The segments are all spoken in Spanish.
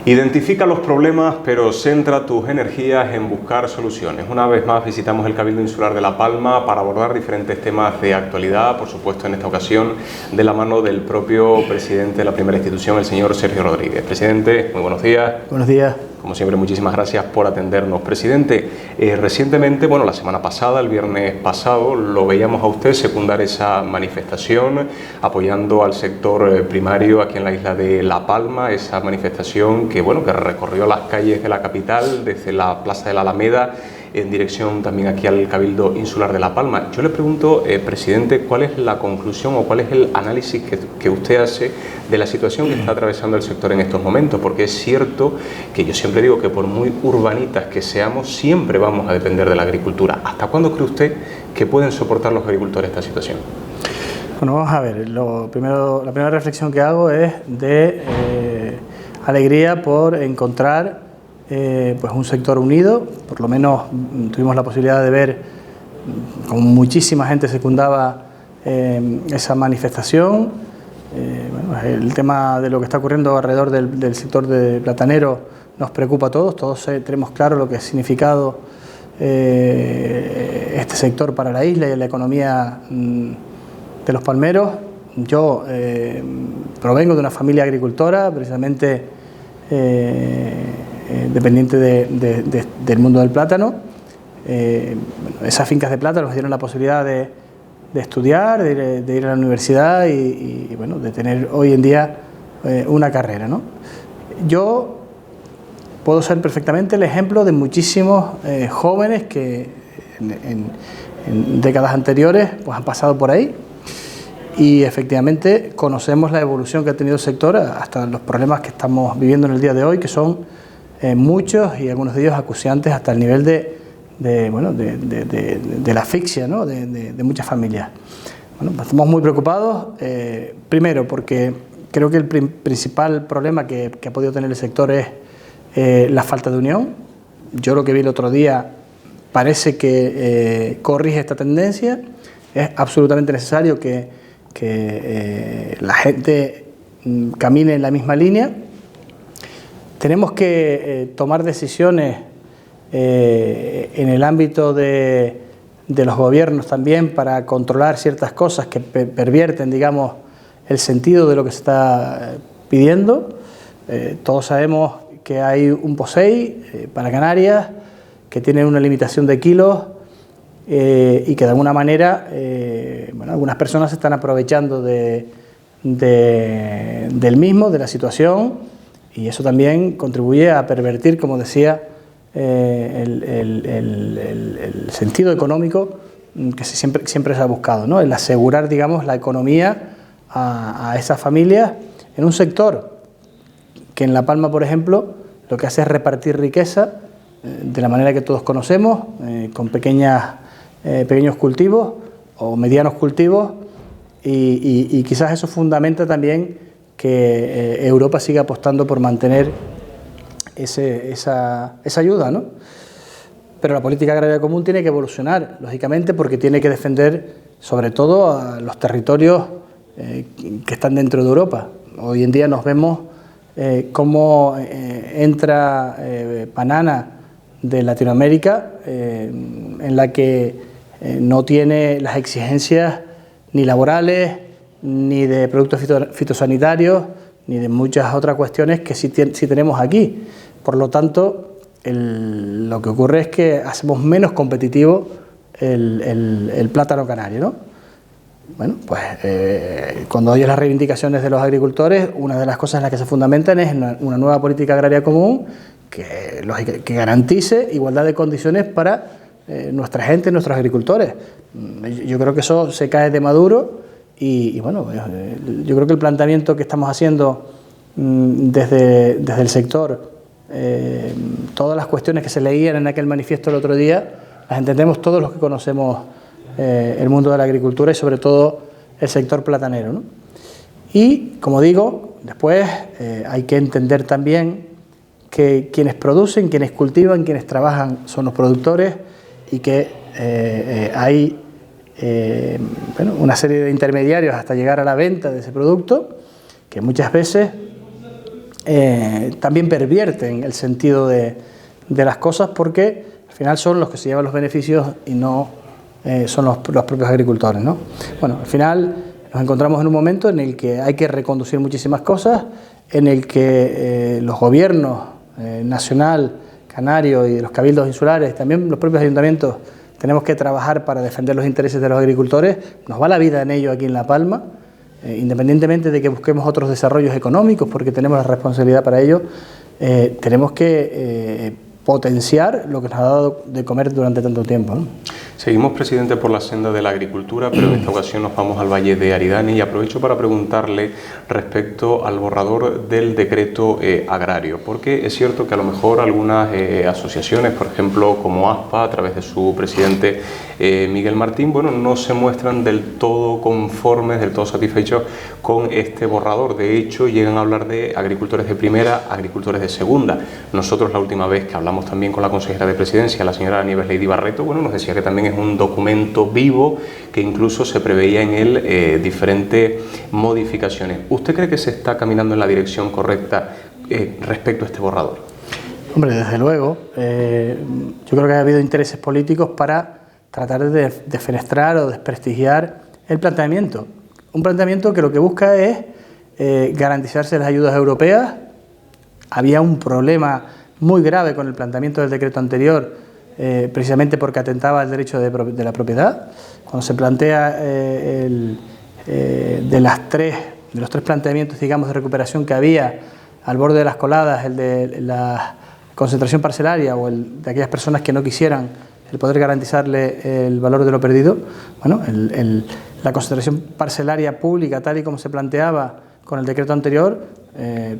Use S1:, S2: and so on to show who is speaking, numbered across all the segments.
S1: Identifica los problemas, pero centra tus energías en buscar soluciones. Una vez más visitamos el Cabildo Insular de La Palma para abordar diferentes temas de actualidad, por supuesto en esta ocasión de la mano del propio presidente de la primera institución, el señor Sergio Rodríguez. Presidente, muy buenos días.
S2: Buenos días.
S1: Como siempre, muchísimas gracias por atendernos. Presidente, recientemente, la semana pasada, el viernes pasado, lo veíamos a usted secundar esa manifestación apoyando al sector primario aquí en la isla de La Palma, esa manifestación que recorrió las calles de la capital, desde la Plaza de la Alameda, en dirección también aquí al Cabildo Insular de La Palma. Yo le pregunto, presidente, ¿cuál es la conclusión o cuál es el análisis que usted hace de la situación que está atravesando el sector en estos momentos? Porque es cierto que yo siempre digo que por muy urbanitas que seamos, siempre vamos a depender de la agricultura. ¿Hasta cuándo cree usted que pueden soportar los agricultores esta situación?
S2: Bueno, vamos a ver, la primera reflexión que hago es de alegría por encontrar pues un sector unido. Por lo menos tuvimos la posibilidad de ver como muchísima gente secundaba esa manifestación. El tema de lo que está ocurriendo alrededor del sector de platanero nos preocupa a todos tenemos claro lo que ha significado este sector para la isla y la economía de los palmeros. Yo provengo de una familia agricultora, precisamente dependiente del mundo del plátano. Esas fincas de plátano nos dieron la posibilidad de estudiar, de ir a la universidad y de tener hoy en día una carrera, ¿no? Yo puedo ser perfectamente el ejemplo de muchísimos jóvenes que en décadas anteriores pues han pasado por ahí y efectivamente conocemos la evolución que ha tenido el sector hasta los problemas que estamos viviendo en el día de hoy, que son muchos y algunos de ellos acuciantes hasta el nivel de la asfixia, ¿no? de muchas familias. Estamos muy preocupados, primero porque creo que el principal problema que ha podido tener el sector es la falta de unión. Yo lo que vi el otro día parece que corrige esta tendencia. Es absolutamente necesario que la gente camine en la misma línea. Tenemos que tomar decisiones en el ámbito de los gobiernos también para controlar ciertas cosas que pervierten, digamos, el sentido de lo que se está pidiendo. Todos sabemos que hay un POSEI para Canarias que tiene una limitación de kilos y que de alguna manera algunas personas se están aprovechando del mismo, de la situación, y eso también contribuye a pervertir, como decía, el sentido económico que siempre se ha buscado, ¿no? El asegurar, digamos, la economía a esas familias en un sector que en La Palma, por ejemplo, lo que hace es repartir riqueza de la manera que todos conocemos, con pequeños cultivos o medianos cultivos, y quizás eso fundamenta también que Europa siga apostando por mantener esa ayuda, ¿no? Pero la política agraria común tiene que evolucionar, lógicamente, porque tiene que defender sobre todo a los territorios que están dentro de Europa. Hoy en día nos vemos cómo entra banana de Latinoamérica, en la que no tiene las exigencias ni laborales, ni de productos fitosanitarios, ni de muchas otras cuestiones que sí tenemos aquí. Por lo tanto, lo que ocurre es que hacemos menos competitivo el plátano canario, ¿no? Bueno, pues cuando oyes las reivindicaciones de los agricultores, una de las cosas en las que se fundamentan es una nueva política agraria común que garantice igualdad de condiciones para nuestra gente, nuestros agricultores. Yo creo que eso se cae de maduro y yo creo que el planteamiento que estamos haciendo desde el sector, todas las cuestiones que se leían en aquel manifiesto el otro día, las entendemos todos los que conocemos el mundo de la agricultura y sobre todo el sector platanero, ¿no? Y, como digo, después hay que entender también que quienes producen, quienes cultivan, quienes trabajan son los productores y que hay una serie de intermediarios hasta llegar a la venta de ese producto que muchas veces también pervierten el sentido de las cosas, porque al final son los que se llevan los beneficios y no son los propios agricultores, ¿no? Bueno, al final nos encontramos en un momento en el que hay que reconducir muchísimas cosas, en el que los gobiernos nacional, canario y los cabildos insulares, también los propios ayuntamientos, tenemos que trabajar para defender los intereses de los agricultores. Nos va la vida en ello aquí en La Palma, independientemente de que busquemos otros desarrollos económicos, porque tenemos la responsabilidad para ello. Tenemos que potenciar lo que nos ha dado de comer durante tanto tiempo, ¿no?
S1: Seguimos, presidente, por la senda de la agricultura, pero en esta ocasión nos vamos al Valle de Aridane y aprovecho para preguntarle respecto al borrador del decreto agrario, porque es cierto que a lo mejor algunas asociaciones, por ejemplo como ASPA, a través de su presidente Miguel Martín, bueno, no se muestran del todo conformes, del todo satisfechos con este borrador. De hecho, llegan a hablar de agricultores de primera, agricultores de segunda. Nosotros la última vez que hablamos también con la consejera de Presidencia, la señora Nieves Lady Barreto, bueno, nos decía que también es un documento vivo, que incluso se preveía en él diferentes modificaciones. ¿Usted cree que se está caminando en la dirección correcta respecto a este borrador?
S2: Hombre, desde luego. Yo creo que ha habido intereses políticos para tratar de defenestrar o desprestigiar el planteamiento. Un planteamiento que lo que busca es garantizarse las ayudas europeas. Había un problema muy grave con el planteamiento del decreto anterior, precisamente porque atentaba al derecho de la propiedad. Cuando se plantea de los tres planteamientos, digamos, de recuperación que había al borde de las coladas, el de la concentración parcelaria o el de aquellas personas que no quisieran el poder garantizarle el valor de lo perdido, bueno, la concentración parcelaria pública, tal y como se planteaba con el decreto anterior,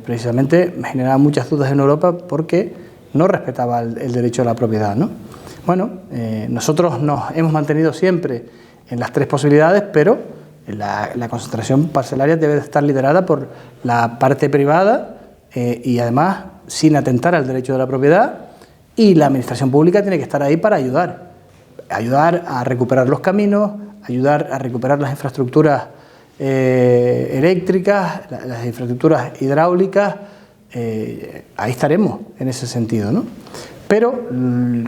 S2: precisamente me generaba muchas dudas en Europa porque no respetaba el derecho a la propiedad, ¿no? Bueno, nosotros nos hemos mantenido siempre en las tres posibilidades, pero la concentración parcelaria debe de estar liderada por la parte privada y además sin atentar al derecho de la propiedad, y la administración pública tiene que estar ahí para ayudar a recuperar los caminos, ayudar a recuperar las infraestructuras eléctricas, las infraestructuras hidráulicas. Ahí estaremos en ese sentido, ¿no? Pero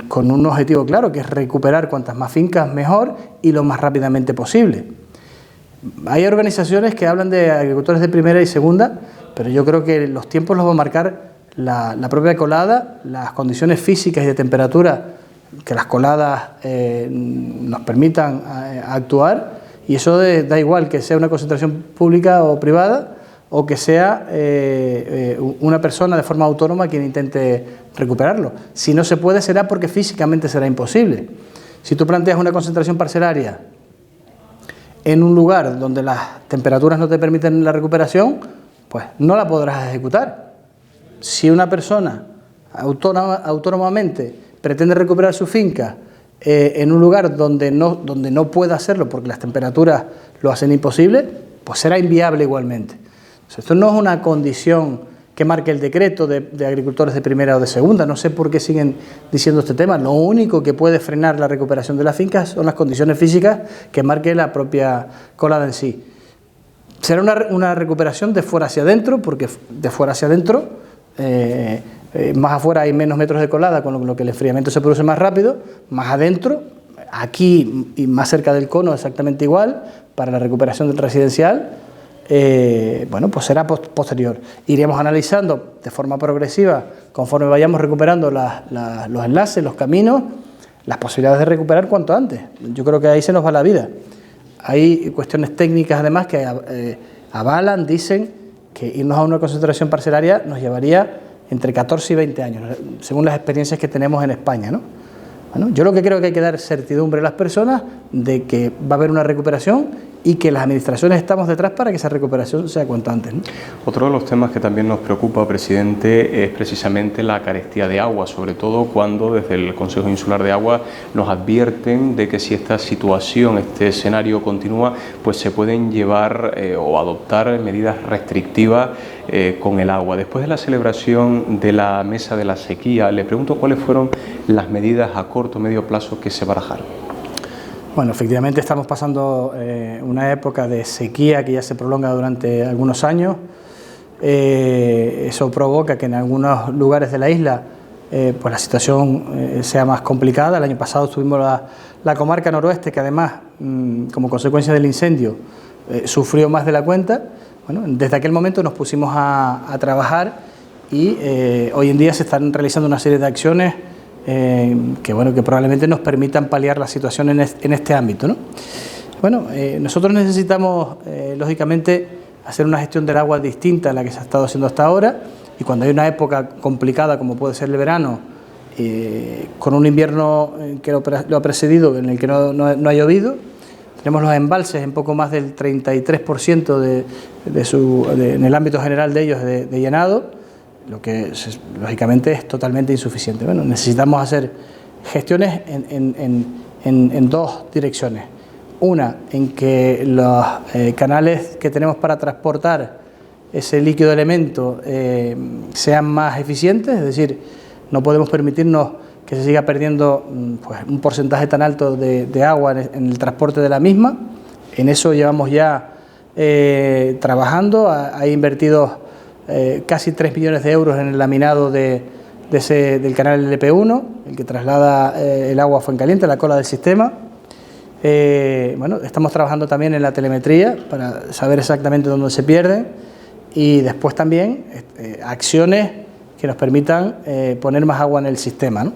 S2: con un objetivo claro, que es recuperar cuantas más fincas mejor y lo más rápidamente posible. Hay organizaciones que hablan de agricultores de primera y segunda, pero yo creo que los tiempos los va a marcar la propia colada, las condiciones físicas y de temperatura que las coladas nos permitan actuar, y eso da igual que sea una concentración pública o privada, o que sea una persona de forma autónoma quien intente recuperarlo. Si no se puede, será porque físicamente será imposible. Si tú planteas una concentración parcelaria en un lugar donde las temperaturas no te permiten la recuperación, pues no la podrás ejecutar. Si una persona autónomamente pretende recuperar su finca en un lugar donde no pueda hacerlo porque las temperaturas lo hacen imposible, pues será inviable igualmente. Esto no es una condición que marque el decreto de agricultores de primera o de segunda. No sé por qué siguen diciendo este tema. Lo único que puede frenar la recuperación de las fincas son las condiciones físicas que marque la propia colada en sí. Será una recuperación de fuera hacia adentro, porque de fuera hacia adentro, más afuera hay menos metros de colada, con lo que el enfriamiento se produce más rápido. Más adentro, aquí y más cerca del cono, exactamente igual, para la recuperación del residencial. Bueno, pues será posterior. Iremos analizando de forma progresiva, conforme vayamos recuperando los enlaces, los caminos, las posibilidades de recuperar cuanto antes. Yo creo que ahí se nos va la vida. Hay cuestiones técnicas además que avalan, dicen que irnos a una concentración parcelaria nos llevaría entre 14 y 20 años, según las experiencias que tenemos en España, ¿no? Bueno, yo lo que creo que hay que dar certidumbre a las personas de que va a haber una recuperación y que las administraciones estamos detrás para que esa recuperación sea cuanto antes, ¿no?
S1: Otro de los temas que también nos preocupa, presidente, es precisamente la carestía de agua, sobre todo cuando desde el Consejo Insular de Agua nos advierten de que si esta situación, este escenario continúa, pues se pueden llevar o adoptar medidas restrictivas con el agua. Después de la celebración de la mesa de la sequía, le pregunto cuáles fueron las medidas a corto o medio plazo que se barajaron.
S2: Bueno, efectivamente estamos pasando una época de sequía que ya se prolonga durante algunos años. Eso provoca que en algunos lugares de la isla pues la situación sea más complicada. El año pasado tuvimos la comarca noroeste, que además, como consecuencia del incendio, sufrió más de la cuenta. Bueno, desde aquel momento nos pusimos a trabajar y hoy en día se están realizando una serie de acciones que probablemente nos permitan paliar la situación en este ámbito, ¿no? Bueno, nosotros necesitamos, lógicamente, hacer una gestión del agua distinta a la que se ha estado haciendo hasta ahora, y cuando hay una época complicada como puede ser el verano, con un invierno que lo ha precedido, en el que no ha llovido, tenemos los embalses en poco más del 33% en el ámbito general de ellos de llenado, lo que lógicamente es totalmente insuficiente. Bueno, necesitamos hacer gestiones en dos direcciones. Una, en que los canales que tenemos para transportar ese líquido elemento sean más eficientes, es decir, no podemos permitirnos que se siga perdiendo pues, un porcentaje tan alto de agua en el transporte de la misma. En eso llevamos ya trabajando, hay invertido casi 3 millones de euros en el laminado del canal LP1, el que traslada el agua a Fuencaliente, la cola del sistema. Bueno, estamos trabajando también en la telemetría para saber exactamente dónde se pierden, y después también acciones que nos permitan poner más agua en el sistema, ¿no?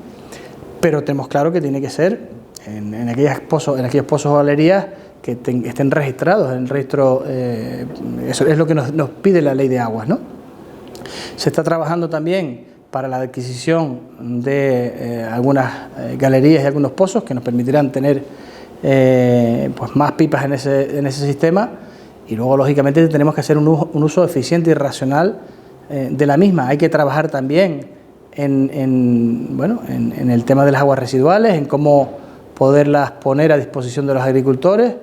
S2: Pero tenemos claro que tiene que ser en aquellos pozos o galerías que estén registrados en el registro. Eso es lo que nos pide la ley de aguas, ¿no? Se está trabajando también para la adquisición de algunas galerías y algunos pozos que nos permitirán tener pues más pipas en ese sistema, y luego lógicamente tenemos que hacer un uso eficiente y racional de la misma. Hay que trabajar también en el tema de las aguas residuales, en cómo poderlas poner a disposición de los agricultores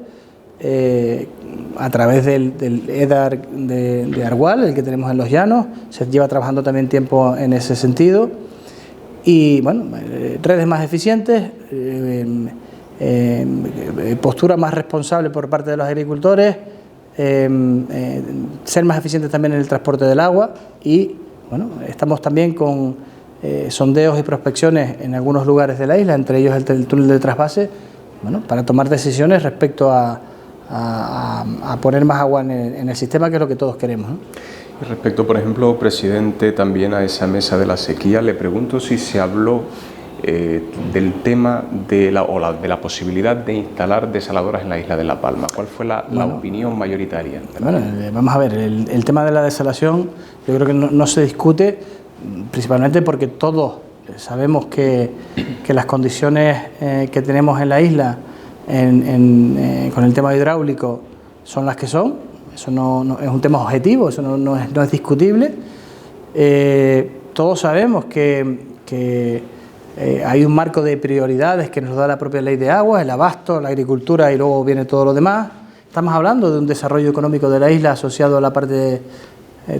S2: a través del EDAR de Argual, el que tenemos en Los Llanos. Se lleva trabajando también tiempo en ese sentido, y bueno, redes más eficientes, postura más responsable por parte de los agricultores, ser más eficientes también en el transporte del agua, y bueno, estamos también con sondeos y prospecciones en algunos lugares de la isla, entre ellos el túnel de trasvase, bueno, para tomar decisiones respecto a poner más agua en el sistema, que es lo que todos queremos, ¿no?
S1: Y respecto, por ejemplo, presidente, también a esa mesa de la sequía, le pregunto si se habló del tema de la posibilidad de instalar desaladoras en la isla de La Palma. ¿Cuál fue la opinión mayoritaria?
S2: Bueno, vamos a ver, el tema de la desalación yo creo que no se discute, principalmente porque todos sabemos que las condiciones que tenemos en la isla con el tema hidráulico son las que son. Eso no es un tema objetivo, eso no es discutible. Todos sabemos que hay un marco de prioridades que nos da la propia ley de aguas, el abasto, la agricultura, y luego viene todo lo demás. Estamos hablando de un desarrollo económico de la isla asociado a la parte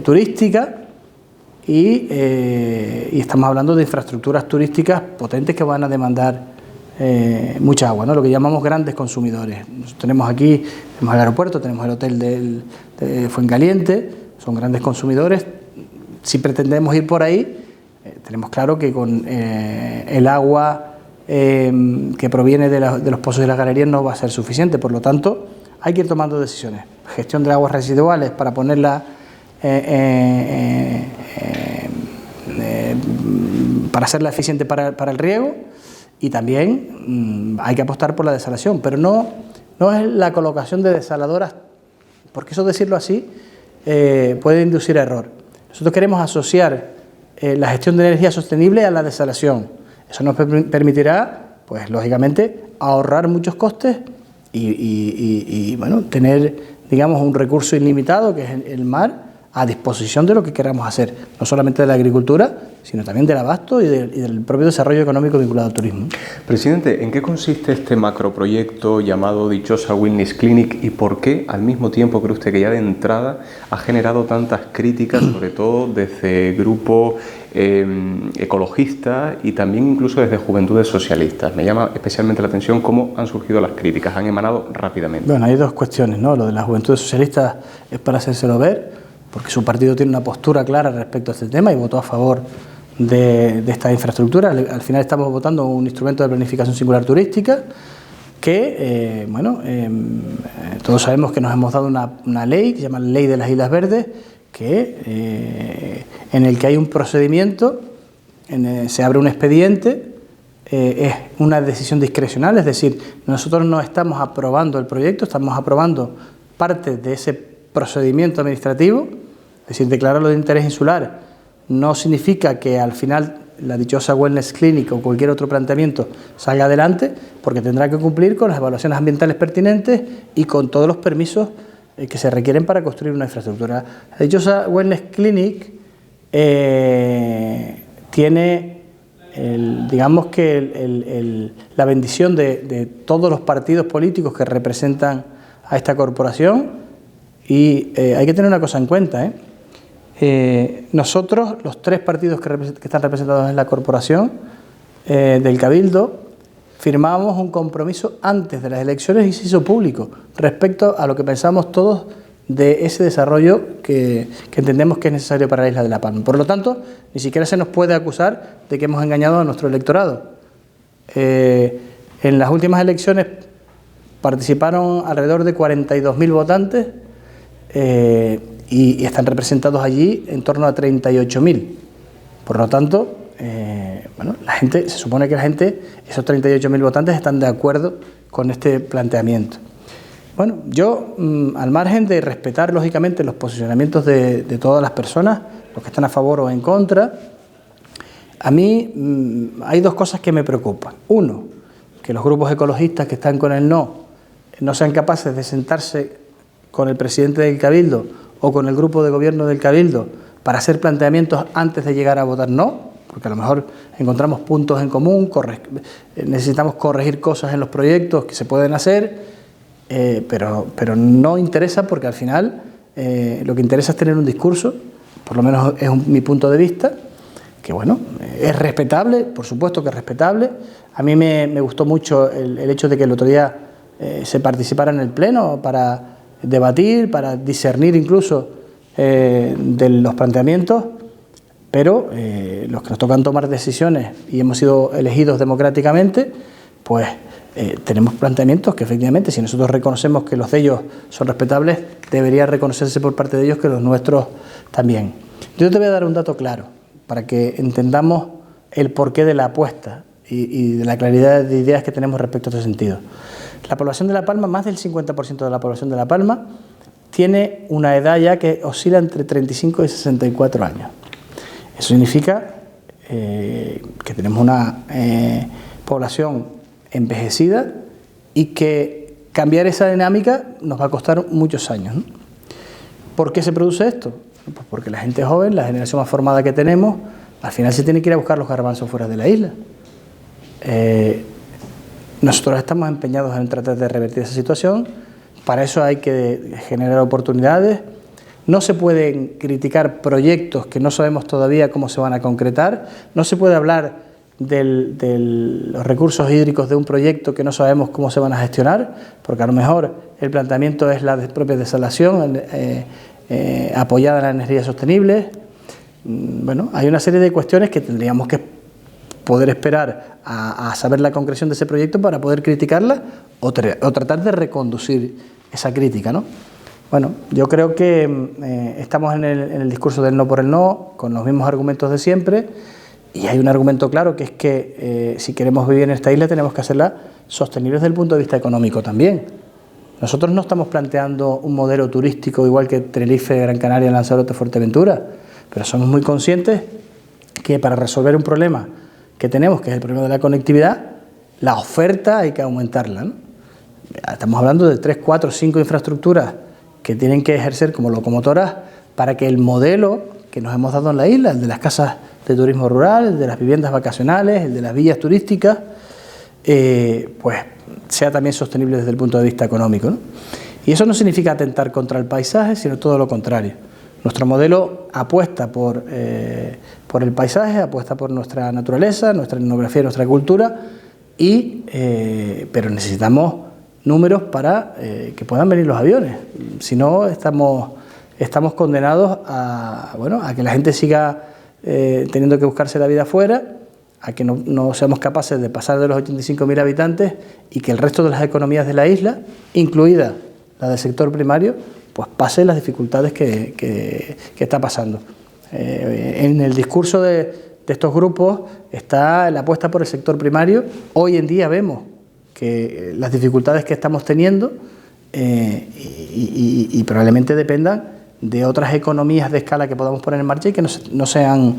S2: turística, y estamos hablando de infraestructuras turísticas potentes que van a demandar mucha agua, ¿no? Lo que llamamos grandes consumidores. Tenemos aquí, tenemos el aeropuerto, tenemos el hotel de Fuencaliente, son grandes consumidores. Si pretendemos ir por ahí, tenemos claro que con el agua que proviene de los pozos y las galerías no va a ser suficiente. Por lo tanto, hay que ir tomando decisiones. Gestión de aguas residuales para ponerla para hacerla eficiente para el riego, y también hay que apostar por la desalación, pero no es la colocación de desaladoras, porque eso, decirlo así, puede inducir a error. Nosotros queremos asociar la gestión de energía sostenible a la desalación. Eso nos permitirá, pues lógicamente, ahorrar muchos costes y bueno, tener, digamos, un recurso ilimitado, que es el mar, a disposición de lo que queramos hacer, no solamente de la agricultura, sino también del abasto y del propio desarrollo económico vinculado al turismo.
S1: Presidente, ¿en qué consiste este macroproyecto llamado Dichosa Wellness Clinic, y por qué al mismo tiempo cree usted que ya de entrada ha generado tantas críticas, sobre todo desde grupos ecologistas y también incluso desde juventudes socialistas? Me llama especialmente la atención cómo han surgido las críticas, han emanado rápidamente.
S2: Bueno, hay dos cuestiones, ¿no? Lo de las juventudes socialistas es para hacérselo ver, porque su partido tiene una postura clara respecto a este tema y votó a favor de esta infraestructura. Al final estamos votando un instrumento de planificación singular turística que, todos sabemos que nos hemos dado una ley que se llama Ley de las Islas Verdes, en el que hay un procedimiento, se abre un expediente, es una decisión discrecional, es decir, nosotros no estamos aprobando el proyecto, estamos aprobando parte de ese procedimiento administrativo, es decir, declararlo de interés insular no significa que al final la dichosa Wellness Clinic o cualquier otro planteamiento salga adelante, porque tendrá que cumplir con las evaluaciones ambientales pertinentes y con todos los permisos que se requieren para construir una infraestructura. La dichosa Wellness Clinic tiene, digamos que la bendición de todos los partidos políticos que representan a esta corporación, y hay que tener una cosa en cuenta, nosotros, los 3 partidos que están representados en la corporación del Cabildo, firmábamos un compromiso antes de las elecciones y se hizo público respecto a lo que pensamos todos de ese desarrollo que entendemos que es necesario para la isla de La Palma. Por lo tanto, ni siquiera se nos puede acusar de que hemos engañado a nuestro electorado. En las últimas elecciones participaron alrededor de 42.000 votantes y están representados allí en torno a 38.000. Por lo tanto, la gente, se supone que la gente, esos 38.000 votantes, están de acuerdo con este planteamiento. Bueno, yo, al margen de respetar lógicamente los posicionamientos de todas las personas, los que están a favor o en contra, a mí hay 2 cosas que me preocupan. Uno, que los grupos ecologistas que están con el no sean capaces de sentarse con el presidente del Cabildo o con el grupo de gobierno del Cabildo para hacer planteamientos antes de llegar a votar no, porque a lo mejor encontramos puntos en común, necesitamos corregir cosas en los proyectos que se pueden hacer, pero no interesa, porque al final lo que interesa es tener un discurso, por lo menos es mi punto de vista, que bueno, es respetable, por supuesto que es respetable. A mí me gustó mucho el hecho de que el otro día se participara en el Pleno para debatir, para discernir incluso de los planteamientos, pero los que nos tocan tomar decisiones y hemos sido elegidos democráticamente, pues tenemos planteamientos que efectivamente, si nosotros reconocemos que los de ellos son respetables, debería reconocerse por parte de ellos que los nuestros también. Yo te voy a dar un dato claro para que entendamos el porqué de la apuesta y de la claridad de ideas que tenemos respecto a este sentido. La población de La Palma, más del 50% de la población de La Palma, tiene una edad ya que oscila entre 35 y 64 años. Eso significa que tenemos una población envejecida y que cambiar esa dinámica nos va a costar muchos años, ¿no? ¿Por qué se produce esto? Pues porque la gente joven, la generación más formada que tenemos, al final se tiene que ir a buscar los garbanzos fuera de la isla. Nosotros estamos empeñados en tratar de revertir esa situación. Para eso hay que generar oportunidades. No se pueden criticar proyectos que no sabemos todavía cómo se van a concretar. No se puede hablar de los recursos hídricos de un proyecto que no sabemos cómo se van a gestionar, porque a lo mejor el planteamiento es la propia desalación apoyada en la energía sostenible. Bueno, hay una serie de cuestiones que tendríamos que poder esperar a saber la concreción de ese proyecto para poder criticarla o tratar de reconducir esa crítica, ¿no? Bueno, yo creo que estamos en el discurso del no por el no, con los mismos argumentos de siempre, y hay un argumento claro, que es que si queremos vivir en esta isla tenemos que hacerla sostenible desde el punto de vista económico también. Nosotros no estamos planteando un modelo turístico igual que Tenerife, Gran Canaria, Lanzarote, Fuerteventura, pero somos muy conscientes que para resolver un problema que tenemos, que es el problema de la conectividad, la oferta hay que aumentarla, ¿no? Estamos hablando de 3, 4, 5 infraestructuras que tienen que ejercer como locomotoras para que el modelo que nos hemos dado en la isla, el de las casas de turismo rural, el de las viviendas vacacionales, el de las villas turísticas, pues sea también sostenible desde el punto de vista económico, ¿no? Y eso no significa atentar contra el paisaje, sino todo lo contrario. Nuestro modelo apuesta por el paisaje, apuesta por nuestra naturaleza, nuestra etnografía, nuestra cultura, pero necesitamos números para que puedan venir los aviones. Si no, estamos estamos condenados a, bueno, a que la gente siga teniendo que buscarse la vida fuera, a que no seamos capaces de pasar de los 85.000 habitantes y que el resto de las economías de la isla, incluida la del sector primario, pues pase las dificultades que está pasando. En el discurso de estos grupos está la apuesta por el sector primario. Hoy en día vemos que las dificultades que estamos teniendo y probablemente dependan de otras economías de escala que podamos poner en marcha y que no se han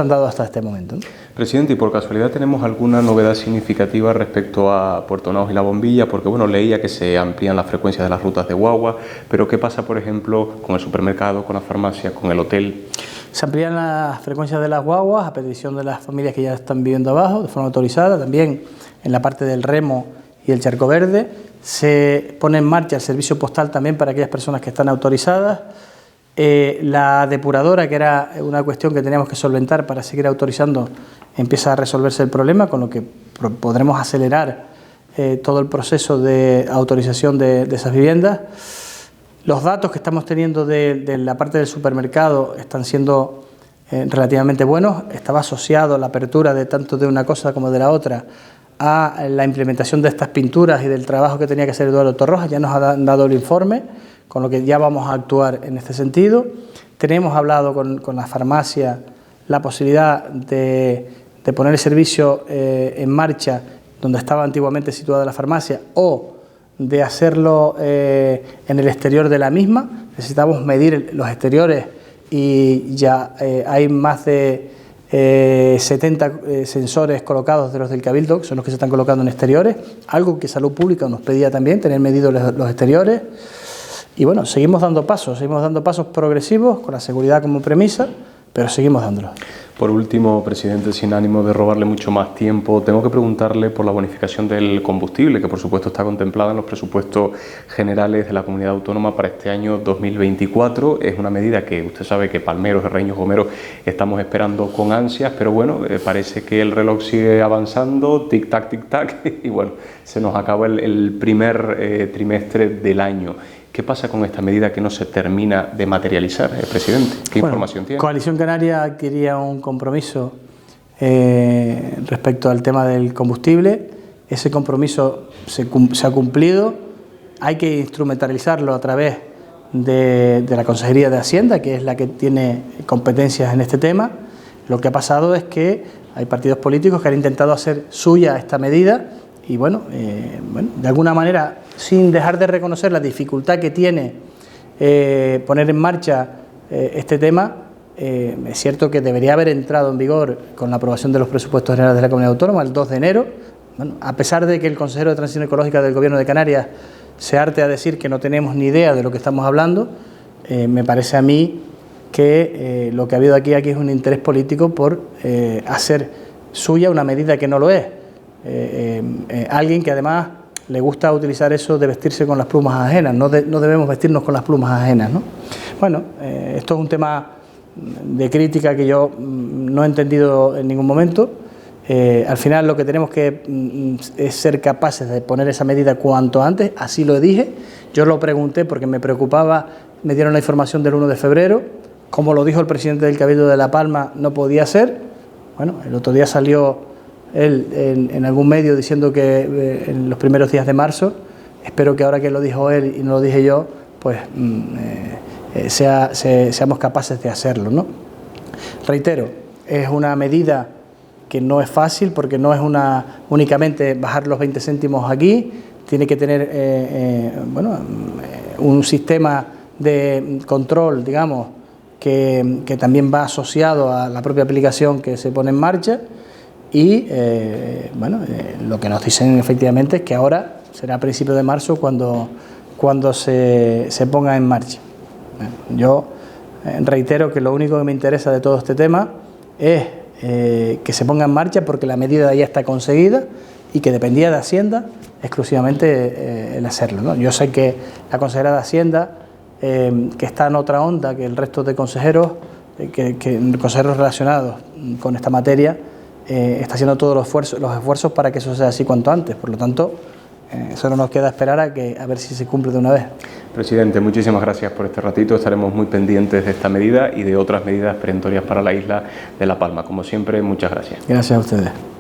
S2: dado hasta este momento, ¿no?
S1: Presidente, ¿y por casualidad tenemos alguna novedad significativa respecto a Puerto Naos y La Bombilla? Porque bueno, leía que se amplían las frecuencias de las rutas de guagua, pero ¿qué pasa, por ejemplo, con el supermercado, con la farmacia, con el hotel?
S2: Se amplían las frecuencias de las guaguas a petición de las familias que ya están viviendo abajo, de forma autorizada. También en la parte del Remo y el Charco Verde se pone en marcha el servicio postal también para aquellas personas que están autorizadas. La depuradora, que era una cuestión que teníamos que solventar para seguir autorizando, empieza a resolverse el problema, con lo que podremos acelerar todo el proceso de autorización de esas viviendas. Los datos que estamos teniendo de la parte del supermercado están siendo relativamente buenos. Estaba asociado la apertura de tanto de una cosa como de la otra a la implementación de estas pinturas y del trabajo que tenía que hacer Eduardo Torroja. Ya nos ha dado el informe, con lo que ya vamos a actuar en este sentido. Tenemos hablado con la farmacia la posibilidad de poner el servicio en marcha donde estaba antiguamente situada la farmacia o de hacerlo en el exterior de la misma. Necesitamos medir los exteriores y ya hay más de 70 sensores colocados de los del Cabildo, que son los que se están colocando en exteriores, algo que Salud Pública nos pedía también, tener medidos los exteriores. Y bueno, seguimos dando pasos progresivos, con la seguridad como premisa, pero seguimos dándolos.
S1: Por último, presidente, sin ánimo de robarle mucho más tiempo, tengo que preguntarle por la bonificación del combustible, que por supuesto está contemplada en los presupuestos generales de la comunidad autónoma para este año 2024. Es una medida que usted sabe que palmeros, herreños, gomeros estamos esperando con ansias, pero bueno, parece que el reloj sigue avanzando, tic-tac, tic-tac, y bueno, se nos acaba el primer trimestre del año. ¿Qué pasa con esta medida que no se termina de materializar, presidente? ¿Qué información tiene?
S2: Coalición Canaria adquiría un compromiso respecto al tema del combustible. Ese compromiso se ha cumplido. Hay que instrumentalizarlo a través de la Consejería de Hacienda, que es la que tiene competencias en este tema. Lo que ha pasado es que hay partidos políticos que han intentado hacer suya esta medida y bueno, de alguna manera, sin dejar de reconocer la dificultad que tiene poner en marcha este tema, es cierto que debería haber entrado en vigor con la aprobación de los presupuestos generales de la Comunidad Autónoma el 2 de enero. Bueno, a pesar de que el consejero de Transición Ecológica del Gobierno de Canarias se arte a decir que no tenemos ni idea de lo que estamos hablando, me parece a mí que lo que ha habido aquí es un interés político por hacer suya una medida que no lo es. Alguien que además le gusta utilizar eso de vestirse con las plumas ajenas. No debemos vestirnos con las plumas ajenas, ¿no? Bueno, esto es un tema de crítica que yo no he entendido en ningún momento. Al final lo que tenemos que es ser capaces de poner esa medida cuanto antes, así lo dije. Yo lo pregunté porque me preocupaba, me dieron la información del 1 de febrero, como lo dijo el presidente del Cabildo de La Palma, no podía ser. Bueno, el otro día salió él en algún medio diciendo que en los primeros días de marzo. Espero que ahora que lo dijo él y no lo dije yo, pues seamos capaces de hacerlo, ¿no? Reitero, es una medida que no es fácil porque no es únicamente bajar los 20 céntimos aquí, tiene que tener un sistema de control, digamos, que también va asociado a la propia aplicación que se pone en marcha. Y lo que nos dicen efectivamente es que ahora será a principios de marzo cuando se ponga en marcha. Yo reitero que lo único que me interesa de todo este tema es que se ponga en marcha porque la medida ya está conseguida y que dependía de Hacienda exclusivamente el hacerlo, ¿no? Yo sé que la consejera de Hacienda, que está en otra onda que el resto de consejeros, consejeros relacionados con esta materia, está haciendo todos los esfuerzos para que eso sea así cuanto antes. Por lo tanto, solo nos queda esperar a ver si se cumple de una vez.
S1: Presidente, muchísimas gracias por este ratito. Estaremos muy pendientes de esta medida y de otras medidas perentorias para la isla de La Palma. Como siempre, muchas gracias.
S2: Gracias a ustedes.